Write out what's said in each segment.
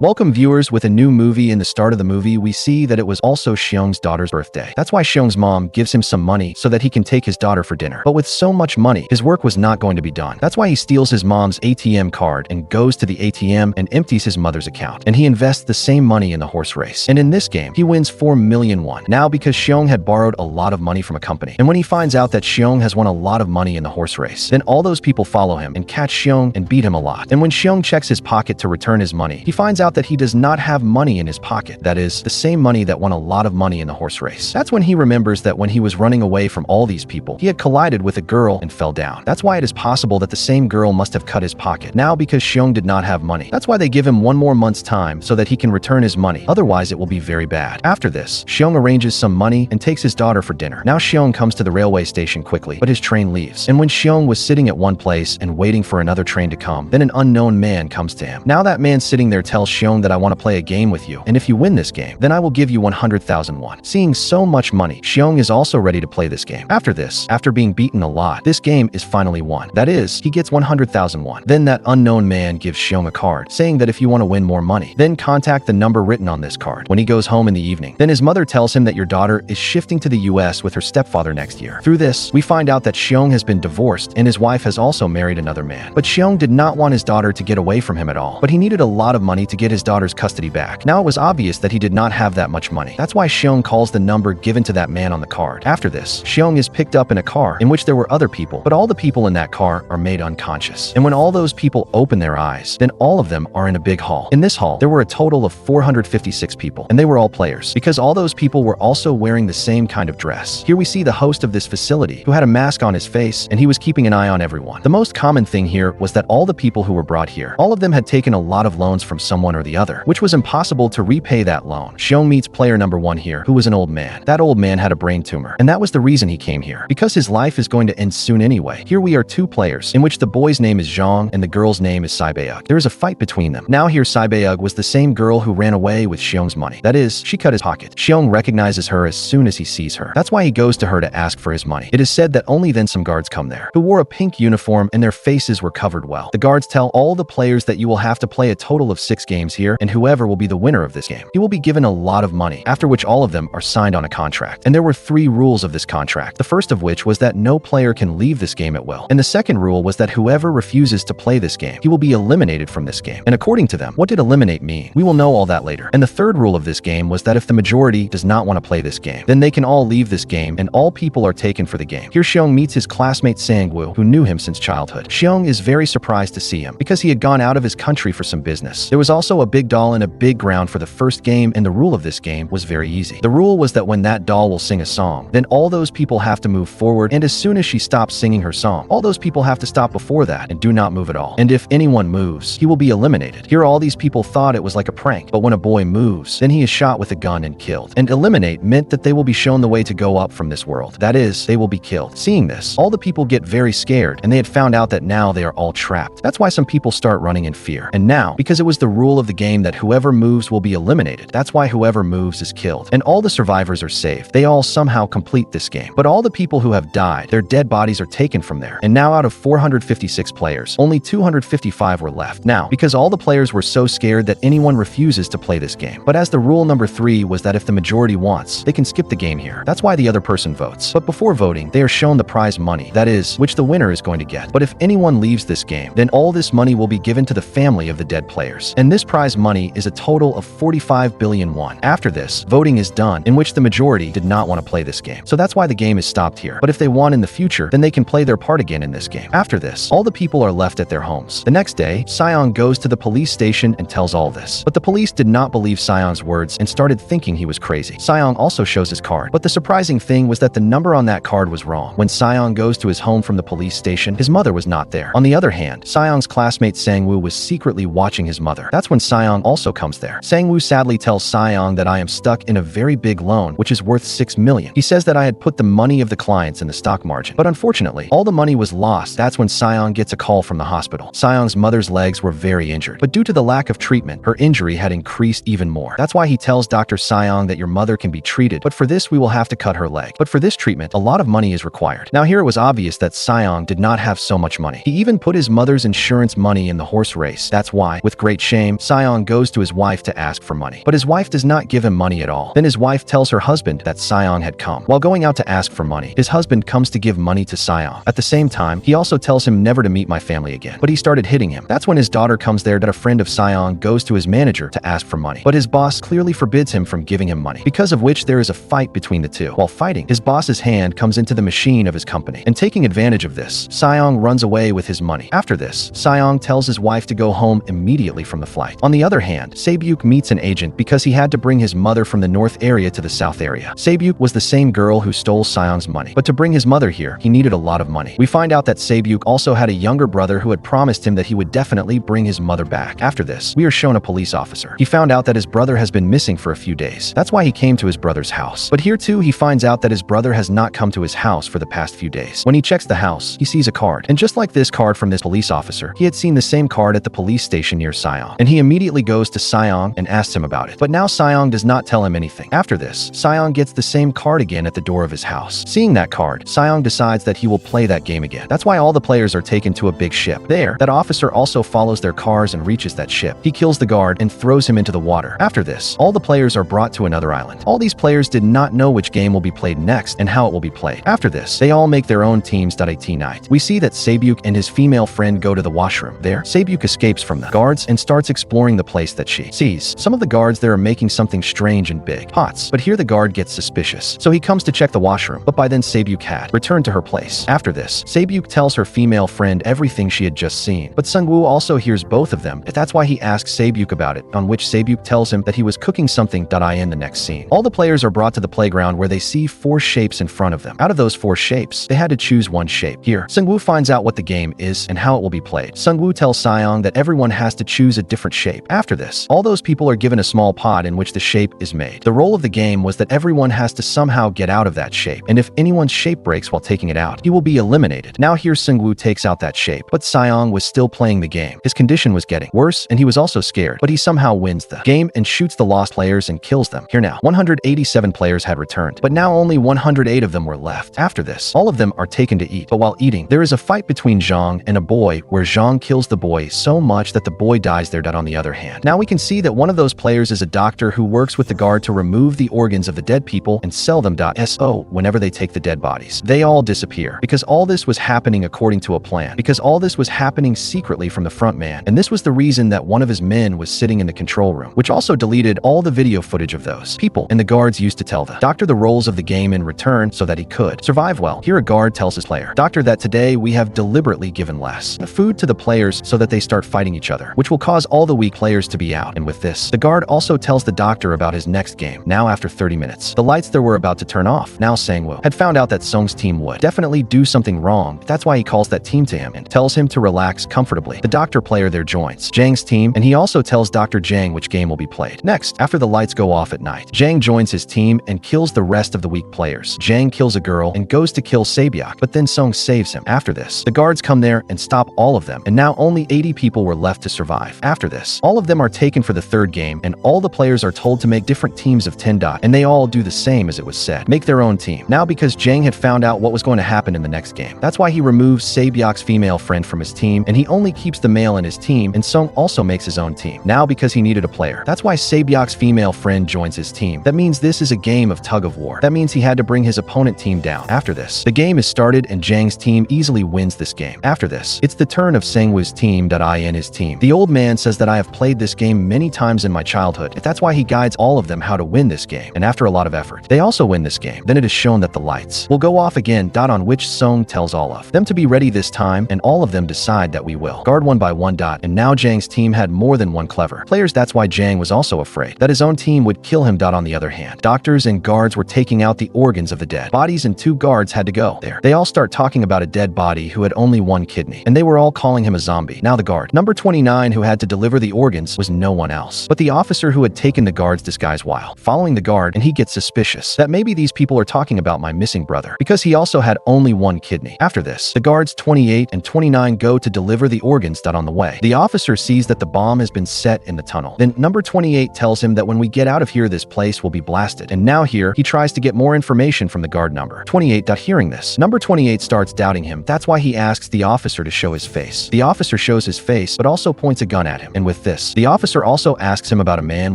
Welcome viewers with a new movie. In the start of the movie, we see that it was also Xiong's daughter's birthday. That's why Xiong's mom gives him some money so that he can take his daughter for dinner. But with so much money, his work was not going to be done. That's why he steals his mom's ATM card and goes to the ATM and empties his mother's account. And he invests the same money in the horse race. And in this game, he wins 4 million won. Now because Xiong had borrowed a lot of money from a company. And when he finds out that Xiong has won a lot of money in the horse race, then all those people follow him and catch Xiong and beat him a lot. And when Xiong checks his pocket to return his money, he finds out that he does not have money in his pocket. That is, the same money that won a lot of money in the horse race. That's when he remembers that when he was running away from all these people, he had collided with a girl and fell down. That's why it is possible that the same girl must have cut his pocket. Now because Xiong did not have money. That's why they give him 1 more month's time so that he can return his money. Otherwise, it will be very bad. After this, Xiong arranges some money and takes his daughter for dinner. Now Xiong comes to the railway station quickly, but his train leaves. And when Xiong was sitting at one place and waiting for another train to come, then an unknown man comes to him. Now that man sitting there tells Xiong that I want to play a game with you, and if you win this game, then I will give you 100,000 won. Seeing so much money, Xiong is also ready to play this game. After this, after being beaten a lot, this game is finally won. That is, he gets 100,000 won. Then that unknown man gives Xiong a card, saying that if you want to win more money, then contact the number written on this card. When he goes home in the evening, then his mother tells him that your daughter is shifting to the US with her stepfather next year. Through this, we find out that Xiong has been divorced and his wife has also married another man. But Xiong did not want his daughter to get away from him at all, but he needed a lot of money to get his daughter's custody back. Now it was obvious that he did not have that much money. That's why Xiong calls the number given to that man on the card. After this, Xiong is picked up in a car in which there were other people, but all the people in that car are made unconscious. And when all those people open their eyes, then all of them are in a big hall. In this hall, there were a total of 456 people, and they were all players, because all those people were also wearing the same kind of dress. Here we see the host of this facility, who had a mask on his face, and he was keeping an eye on everyone. The most common thing here was that all the people who were brought here, all of them had taken a lot of loans from someone or the other, which was impossible to repay that loan. Xiong meets player number 1 here, who was an old man. That old man had a brain tumor, and that was the reason he came here, because his life is going to end soon anyway. Here we are 2 players, in which the boy's name is Zhang and the girl's name is Saibayug. There is a fight between them. Now here Saibayug was the same girl who ran away with Xiong's money. That is, she cut his pocket. Xiong recognizes her as soon as he sees her. That's why he goes to her to ask for his money. It is said that only then some guards come there, who wore a pink uniform and their faces were covered well. The guards tell all the players that you will have to play a total of 6 games here, and whoever will be the winner of this game, he will be given a lot of money, after which all of them are signed on a contract. And there were 3 rules of this contract, the first of which was that no player can leave this game at will. And the second rule was that whoever refuses to play this game, he will be eliminated from this game. And according to them, what did eliminate mean? We will know all that later. And the third rule of this game was that if the majority does not want to play this game, then they can all leave this game and all people are taken for the game. Here Xiong meets his classmate Sangwoo, who knew him since childhood. Xiong is very surprised to see him, because he had gone out of his country for some business. There was also a big doll in a big ground for the first game, and the rule of this game was very easy. The rule was that when that doll will sing a song, then all those people have to move forward, and as soon as she stops singing her song, all those people have to stop before that and do not move at all. And if anyone moves, he will be eliminated. Here all these people thought it was like a prank, but when a boy moves, then he is shot with a gun and killed. And eliminate meant that they will be shown the way to go up from this world. That is, they will be killed. Seeing this, all the people get very scared, and they had found out that now they are all trapped. That's why some people start running in fear. And now, because it was the rule of the game that whoever moves will be eliminated, that's why whoever moves is killed. And all the survivors are saved. They all somehow complete this game. But all the people who have died, their dead bodies are taken from there. And now out of 456 players, only 255 were left. Now, because all the players were so scared that anyone refuses to play this game. But as the rule number 3 was that if the majority wants, they can skip the game here. That's why the other person votes. But before voting, they are shown the prize money, that is, which the winner is going to get. But if anyone leaves this game, then all this money will be given to the family of the dead players. And this prize money is a total of 45 billion won. After this, voting is done, in which the majority did not want to play this game. So that's why the game is stopped here. But if they want in the future, then they can play their part again in this game. After this, all the people are left at their homes. The next day, Sion goes to the police station and tells all this. But the police did not believe Sion's words and started thinking he was crazy. Sion also shows his card. But the surprising thing was that the number on that card was wrong. When Sion goes to his home from the police station, his mother was not there. On the other hand, Sion's classmate Sangwoo was secretly watching his mother. That's when Sion also comes there. Sangwoo sadly tells Sion that I am stuck in a very big loan, which is worth 6 million. He says that I had put the money of the clients in the stock margin. But unfortunately, all the money was lost. That's when Sion gets a call from the hospital. Sion's mother's legs were very injured. But due to the lack of treatment, her injury had increased even more. That's why he tells Dr. Sion that your mother can be treated, but for this we will have to cut her leg. But for this treatment, a lot of money is required. Now here it was obvious that Sion did not have so much money. He even put his mother's insurance money in the horse race. That's why, with great shame, Sejong goes to his wife to ask for money, but his wife does not give him money at all. Then his wife tells her husband that Sejong had come. While going out to ask for money, his husband comes to give money to Sejong. At the same time, he also tells him never to meet my family again, but he started hitting him. That's when his daughter comes there that a friend of Sejong goes to his manager to ask for money, but his boss clearly forbids him from giving him money, because of which there is a fight between the two. While fighting, his boss's hand comes into the machine of his company, and taking advantage of this, Sejong runs away with his money. After this, Sejong tells his wife to go home immediately from the flight. On the other hand, Sae-byuk meets an agent because he had to bring his mother from the north area to the south area. Sae-byuk was the same girl who stole Sejong's money, but to bring his mother here, he needed a lot of money. We find out that Sae-byuk also had a younger brother who had promised him that he would definitely bring his mother back. After this, we are shown a police officer. He found out that his brother has been missing for a few days. That's why he came to his brother's house. But here too, he finds out that his brother has not come to his house for the past few days. When he checks the house, he sees a card. And just like this card from this police officer, he had seen the same card at the police station near Sejong. And he immediately goes to Sejong and asks him about it. But now Sejong does not tell him anything. After this, Sejong gets the same card again at the door of his house. Seeing that card, Sejong decides that he will play that game again. That's why all the players are taken to a big ship. There, that officer also follows their cars and reaches that ship. He kills the guard and throws him into the water. After this, all the players are brought to another island. All these players did not know which game will be played next and how it will be played. After this, they all make their own teams. At night, we see that Sae-byuk and his female friend go to the washroom. There, Sae-byuk escapes from the guards and starts exploring the place that she sees. Some of the guards there are making something strange and big pots, but here the guard gets suspicious. So he comes to check the washroom, but by then Sae-byuk had returned to her place. After this, Sae-byuk tells her female friend everything she had just seen, but Sung-woo also hears both of them. That's why he asks Sae-byuk about it, on which Sae-byuk tells him that he was cooking something. In the next scene, all the players are brought to the playground where they see 4 shapes in front of them. Out of those 4 shapes, they had to choose one shape. Here, Sung-woo finds out what the game is and how it will be played. Sung-woo tells Sejong that everyone has to choose a different shape. After this, all those people are given a small pot in which the shape is made. The role of the game was that everyone has to somehow get out of that shape, and if anyone's shape breaks while taking it out, he will be eliminated. Now here Sung-woo takes out that shape, but Sejong was still playing the game. His condition was getting worse, and he was also scared, but he somehow wins the game and shoots the lost players and kills them. Here now, 187 players had returned, but now only 108 of them were left. After this, all of them are taken to eat, but while eating, there is a fight between Zhang and a boy where Zhang kills the boy so much that the boy dies there. On the other hand, now we can see that one of those players is a doctor who works with the guard to remove the organs of the dead people and sell them. So whenever they take the dead bodies, they all disappear, because all this was happening according to a plan, because all this was happening secretly from the front man, and this was the reason that one of his men was sitting in the control room, which also deleted all the video footage of those people, and the guards used to tell the doctor the roles of the game in return so that he could survive well. Here a guard tells his player, "Doctor, that today we have deliberately given less food to the players so that they start fighting each other, which will cause all the weak players to be out." And with this, the guard also tells the doctor about his next game. Now after 30 minutes, the lights there were about to turn off. Now Sang-woo had found out that Song's team would definitely do something wrong. That's why he calls that team to him and tells him to relax comfortably. The doctor player there joins Jang's team, and he also tells Dr. Jang which game will be played. Next, after the lights go off at night, Jang joins his team and kills the rest of the weak players. Jang kills a girl and goes to kill Sae-byuk, but then Song saves him. After this, the guards come there and stop all of them, and now only 80 people were left to survive. After this, all of them are taken for the third game, and all the players are told to make different teams of 10. And they all do the same as it was said. Make their own team. Now because Jang had found out what was going to happen in the next game, that's why he removes Sae-byuk's female friend from his team, and he only keeps the male in his team, and Song also makes his own team. Now because he needed a player, that's why Sae-byuk's female friend joins his team. That means this is a game of tug of war. That means he had to bring his opponent team down. After this, the game is started and Jang's team easily wins this game. After this, it's the turn of Sang-woo's team. In his team, the old man says that I have played this game many times in my childhood. That's why he guides all of them how to win this game, and after a lot of effort, they also win this game. Then it is shown that the lights will go off again. On which Song tells all of them to be ready this time, and all of them decide that we will guard one by one. And now Jang's team had more than one clever players. That's why Jang was also afraid that his own team would kill him. On the other hand, doctors and guards were taking out the organs of the dead bodies, and 2 guards had to go there. They all start talking about a dead body who had only 1 kidney, and they were all calling him a zombie. Now the guard number 29 who had to deliver the organs was no one else but the officer who had taken the guard's disguise while following the guard, and he gets suspicious that maybe these people are talking about my missing brother because he also had only 1 kidney. After this, the guards 28 and 29 go to deliver the organs. On the way, the officer sees that the bomb has been set in the tunnel. Then number 28 tells him that when we get out of here, this place will be blasted. And now here, he tries to get more information from the guard number 28. Hearing this, number 28 starts doubting him. That's why he asks the officer to show his face. The officer shows his face, but also points a gun at him. And with with this, the officer also asks him about a man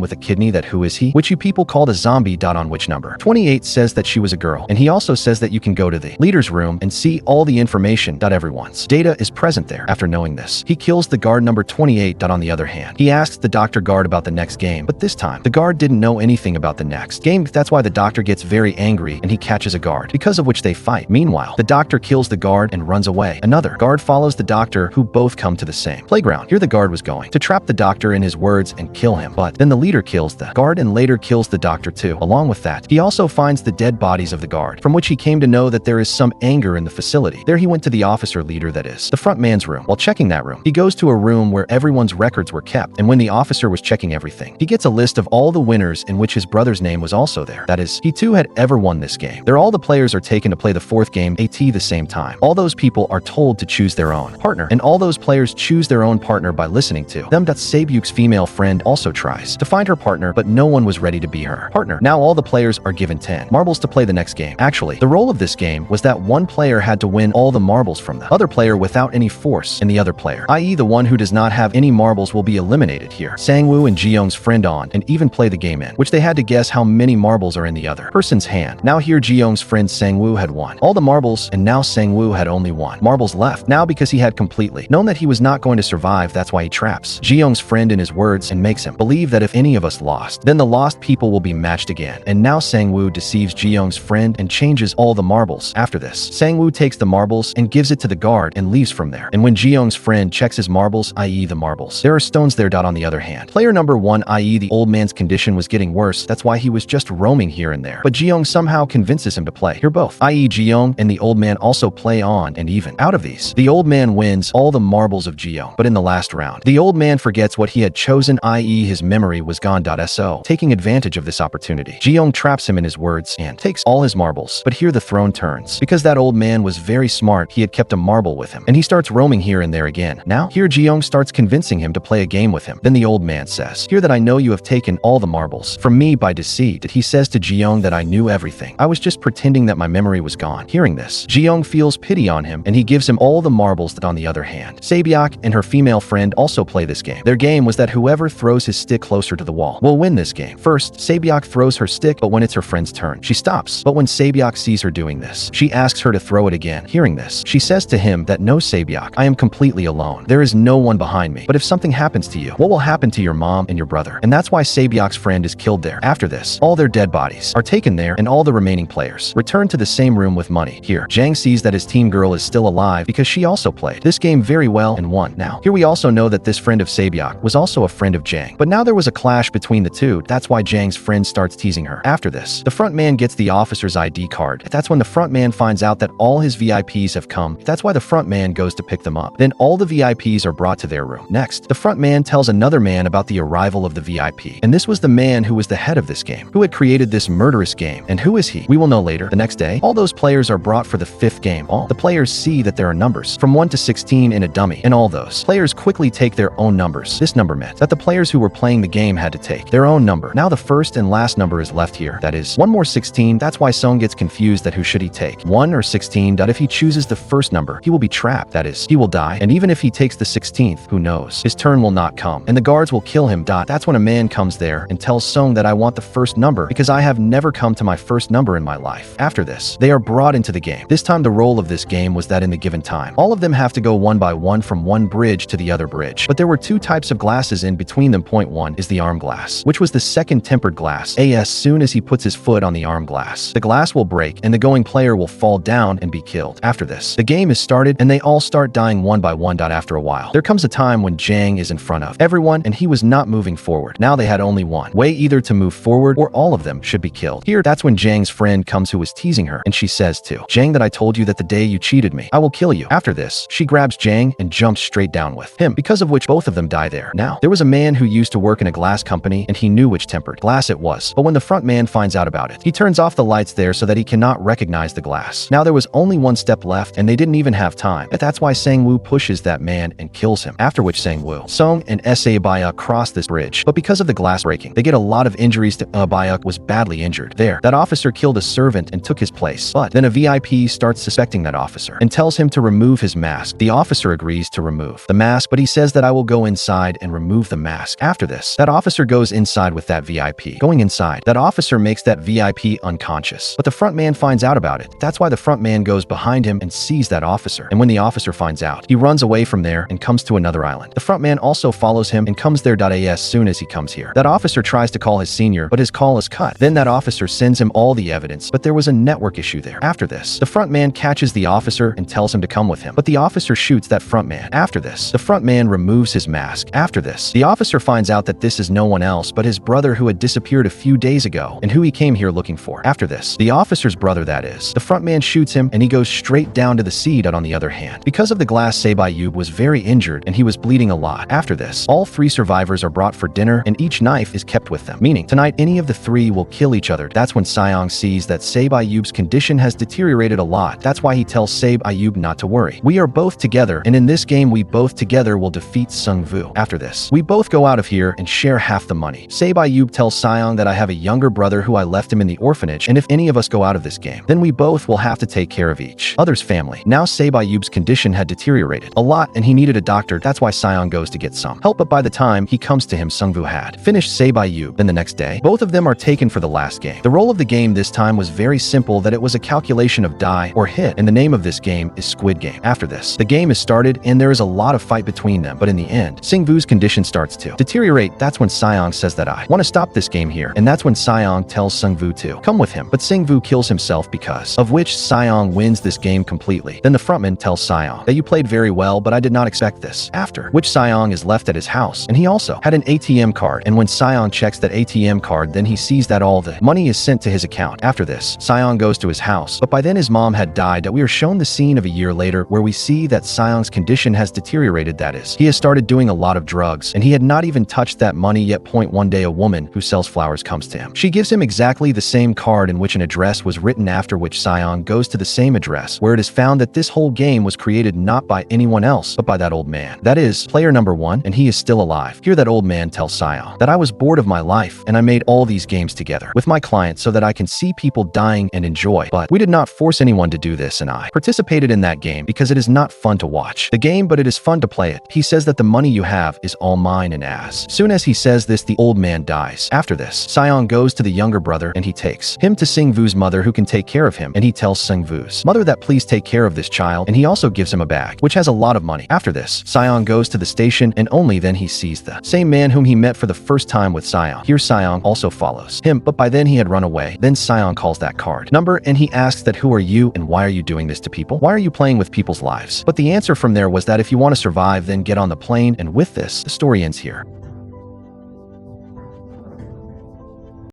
with a kidney that who is he, which you people called a zombie. On which number. 28 says that she was a girl, and he also says that you can go to the leader's room and see all the information. Everyone's data is present there. After knowing this, he kills the guard number 28. On the other hand, he asks the doctor guard about the next game, but this time, the guard didn't know anything about the next game. That's why the doctor gets very angry and he catches a guard, because of which they fight. Meanwhile, the doctor kills the guard and runs away. Another guard follows the doctor, who both come to the same playground. Here the guard was going to trap the doctor in his words and kill him, but then the leader kills the guard and later kills the doctor too. Along with that, he also finds the dead bodies of the guard, from which he came to know that there is some anger in the facility. There he went to the officer leader, that is, the front man's room. While checking that room, he goes to a room where everyone's records were kept, and when the officer was checking everything, he gets a list of all the winners in which his brother's name was also there. That is, he too had ever won this game. There all the players are taken to play the fourth game at the same time. All those people are told to choose their own partner, and all those players choose their own partner by listening to them. That Saebyuk's female friend also tries to find her partner, but no one was ready to be her partner. Now all the players are given 10 marbles to play the next game. Actually, the role of this game was that one player had to win all the marbles from the other player without any force in the other player, i.e. the one who does not have any marbles will be eliminated here. Sang-woo and Ji-young's friend on and even play the game in, which they had to guess how many marbles are in the other person's hand. Now here Ji-young's friend Sang-woo had won all the marbles, and now Sang-woo had only one marbles left. Now because he had completely known that he was not going to survive, that's why he traps Ji-young's friend in his words and makes him believe that if any of us lost, then the lost people will be matched again. And now Sang-woo deceives Ji-young's friend and changes all the marbles. After this, Sang-woo takes the marbles and gives it to the guard and leaves from there. And when Ji-young's friend checks his marbles, i.e. the marbles, there are stones there. On the other hand, player number 1, i.e. the old man's condition was getting worse, that's why he was just roaming here and there. But Ji-young somehow convinces him to play. Here both, i.e. Ji-young and the old man also play on, and even out of these, the old man wins all the marbles of Ji-young. But in the last round, the old man forgets what he had chosen, i.e. his memory was gone. So, taking advantage of this opportunity, Ji-young traps him in his words and takes all his marbles. But here the throne turns. Because that old man was very smart, he had kept a marble with him, and he starts roaming here and there again. Now, here Ji-young starts convincing him to play a game with him. Then the old man says, "Hear that I know you have taken all the marbles from me by deceit." He says to Ji-young that I knew everything. I was just pretending that my memory was gone. Hearing this, Ji-young feels pity on him, and he gives him all the marbles. That on the other hand, Saebyuk and her female friend also play this game. Their game was that whoever throws his stick closer to the wall will win this game. First, Saebyuk throws her stick, but when it's her friend's turn, she stops. But when Saebyuk sees her doing this, she asks her to throw it again. Hearing this, she says to him that no, Saebyuk, I am completely alone. There is no one behind me. But if something happens to you, what will happen to your mom and your brother? And that's why Saebyuk's friend is killed there. After this, all their dead bodies are taken there, and all the remaining players return to the same room with money. Here, Jang sees that his team girl is still alive because she also played this game very well and won. Now, here we also know that this friend of Saebyuk was also a friend of Jang. But now there was a clash between the two. That's why Jang's friend starts teasing her. After this, the front man gets the officer's ID card. That's when the front man finds out that all his VIPs have come. That's why the front man goes to pick them up. Then all the VIPs are brought to their room. Next, the front man tells another man about the arrival of the VIP. And this was the man who was the head of this game, who had created this murderous game. And who is he? We will know later. The next day, all those players are brought for the fifth game. All the players see that there are numbers from 1 to 16 in a dummy, and all those players quickly take their own numbers. This number meant that the players who were playing the game had to take their own number. Now the first and last number is left here. That is, 1 more 16. That's why Song gets confused that who should he take, 1 or 16. If he chooses the first number, he will be trapped. That is, he will die. And even if he takes the 16th, who knows? His turn will not come, and the guards will kill him. That's when a man comes there and tells Song that I want the first number because I have never come to my first number in my life. After this, they are brought into the game. This time the role of this game was that in the given time, all of them have to go one by one from one bridge to the other bridge. But there were 2 types of glasses in between them. Point 1 is the arm glass, which was the second tempered glass. As soon as he puts his foot on the arm glass, the glass will break and the going player will fall down and be killed. After this, the game is started and they all start dying one by one. After a while, there comes a time when Jang is in front of everyone and he was not moving forward. Now they had only one way, either to move forward or all of them should be killed. Here, that's when Jang's friend comes who was teasing her, and she says to Jang that I told you that the day you cheated me, I will kill you. After this, she grabs Jang and jumps straight down with him, because of which both of them die there. Now, there was a man who used to work in a glass company and he knew which tempered glass it was, but when the front man finds out about it, he turns off the lights there so that he cannot recognize the glass. Now there was only 1 step left and they didn't even have time. But that's why Sang-woo pushes that man and kills him, after which Sang-woo, Song, and Saebyuk cross this bridge. But because of the glass breaking, they get a lot of injuries. Saebyuk was badly injured. There, that officer killed a servant and took his place. But then a VIP starts suspecting that officer and tells him to remove his mask. The officer agrees to remove the mask, but he says that I will go inside inside and remove the mask. After this, that officer goes inside with that VIP. Going inside, that officer makes that VIP unconscious. But the front man finds out about it. That's why the front man goes behind him and sees that officer. And when the officer finds out, he runs away from there and comes to another island. The front man also follows him and comes there. As soon as he comes here, that officer tries to call his senior, but his call is cut. Then that officer sends him all the evidence, but there was a network issue there. After this, the front man catches the officer and tells him to come with him, but the officer shoots that front man. After this, the front man removes his mask. After this, the officer finds out that this is no one else but his brother who had disappeared a few days ago and who he came here looking for. After this, the officer's brother, that is, the front man shoots him and he goes straight down to the sea. On the other hand, because of the glass, Saeb Ayoub was very injured and he was bleeding a lot. After this, all 3 survivors are brought for dinner and each knife is kept with them, meaning tonight any of the 3 will kill each other. That's when Sejong sees that Saeb Ayoub's condition has deteriorated a lot. That's why he tells Saeb Ayoub not to worry. We are both together, and in this game we both together will defeat Sung-Vu. After this, we both go out of here and share half the money. Saeb Ayoub tells Sejong that I have a younger brother who I left him in the orphanage, and if any of us go out of this game, then we both will have to take care of each other's family. Now Saeb Ayoub's condition had deteriorated a lot and he needed a doctor. That's why Sejong goes to get some help, but by the time he comes to him, Sung-Vu had finished Saeb Ayoub. Then the next day, both of them are taken for the last game. The role of the game this time was very simple, that it was a calculation of die or hit, and the name of this game is Squid Game. After this, the game is started and there is a lot of fight between them, but in the end, Sung-Vu's condition starts to deteriorate. That's when Sejong says that I want to stop this game here, and that's when Sejong tells Sung-Vu to come with him, but Sung-Vu kills himself, because of which Sejong wins this game completely. Then the frontman tells Sejong that you played very well, but I did not expect this. After which Sejong is left at his house, and he also had an ATM card, and when Sejong checks that ATM card, then he sees that all the money is sent to his account. After this, Sejong goes to his house, but by then his mom had died. That we are shown the scene of a year later where we see that Sejong's condition has deteriorated. That is, he has started doing a lot of drugs, and he had not even touched that money yet. One day a woman who sells flowers comes to him. She gives him exactly the same card in which an address was written, after which Sejong goes to the same address, where it is found that this whole game was created not by anyone else but by that old man. That is, player number 1, and he is still alive. Here that old man tells Sejong that I was bored of my life and I made all these games together with my clients so that I can see people dying and enjoy, but we did not force anyone to do this, and I participated in that game because it is not fun to watch the game, but it is fun to play it. He says that the money you have is all mine, and as soon as he says this, the old man dies. After this, Sejong goes to the younger brother and he takes him to Sung-Vu's mother, who can take care of him, and he tells Sung-Vu's mother that please take care of this child, and he also gives him a bag which has a lot of money. After this, Sejong goes to the station, and only then he sees the same man whom he met for the first time with Sejong. Here Sejong also follows him, but by then he had run away. Then Sejong calls that card number and he asks that who are you and why are you doing this to people? Why are you playing with people's lives? But the answer from there was that if you want to survive, then get on the plane, and with this, the story ends here.